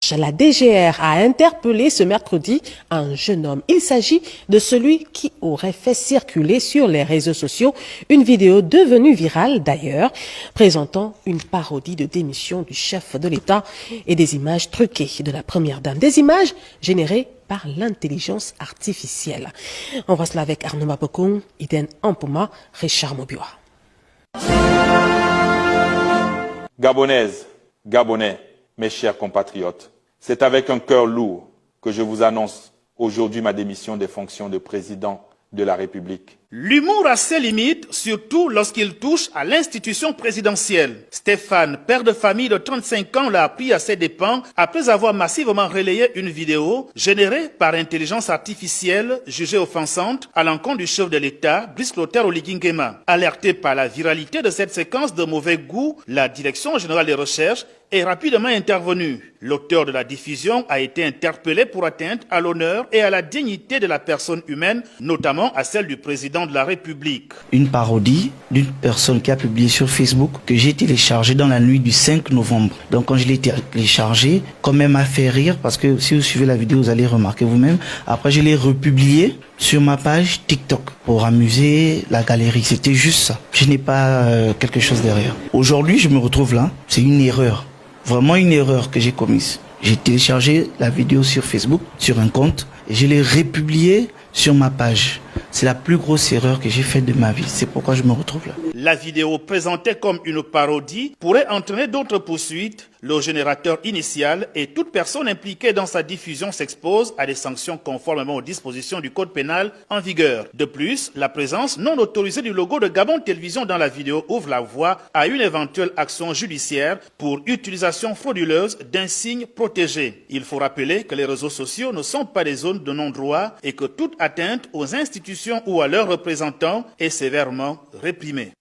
recherche, la DGR a interpellé ce mercredi un jeune homme. Il s'agit de celui qui aurait fait circuler sur les réseaux sociaux une vidéo devenue virale d'ailleurs, présentant une parodie de démission du chef de l'État et des images truquées de la première dame. Des images générées par l'intelligence artificielle. On voit cela avec Arnaud Mabokong, Iden Ampoma, Richard Mobiwa. Gabonaises, Gabonais, mes chers compatriotes, c'est avec un cœur lourd que je vous annonce aujourd'hui ma démission des fonctions de président de la République. L'humour a ses limites, surtout lorsqu'il touche à l'institution présidentielle. Stéphane, père de famille de 35 ans, l'a appris à ses dépens après avoir massivement relayé une vidéo générée par intelligence artificielle jugée offensante à l'encontre du chef de l'État, Brice Clotaire Oligui Nguema. Alerté par la viralité de cette séquence de mauvais goût, la Direction générale des recherches est rapidement intervenue. L'auteur de la diffusion a été interpellé pour atteinte à l'honneur et à la dignité de la personne humaine, notamment à celle du président de la République. Une parodie d'une personne qui a publié sur Facebook que j'ai téléchargé dans la nuit du 5 novembre. Donc quand je l'ai téléchargé, quand même m'a fait rire parce que si vous suivez la vidéo, vous allez remarquer vous-même. Après, je l'ai republié sur ma page TikTok pour amuser la galerie. C'était juste ça. Je n'ai pas quelque chose derrière. Aujourd'hui, je me retrouve là. C'est une erreur. Vraiment une erreur que j'ai commise. J'ai téléchargé la vidéo sur Facebook, sur un compte, et je l'ai republiée sur ma page. C'est la plus grosse erreur que j'ai faite de ma vie. C'est pourquoi je me retrouve là. La vidéo présentée comme une parodie pourrait entraîner d'autres poursuites. Le générateur initial et toute personne impliquée dans sa diffusion s'expose à des sanctions conformément aux dispositions du code pénal en vigueur. De plus, la présence non autorisée du logo de Gabon Télévision dans la vidéo ouvre la voie à une éventuelle action judiciaire pour utilisation frauduleuse d'un signe protégé. Il faut rappeler que les réseaux sociaux ne sont pas des zones de non-droit et que toute atteinte aux institutions ou à leurs représentants est sévèrement réprimée.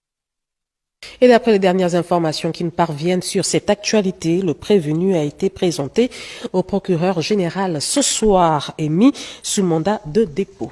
Et d'après les dernières informations qui nous parviennent sur cette actualité, le prévenu a été présenté au procureur général ce soir et mis sous mandat de dépôt.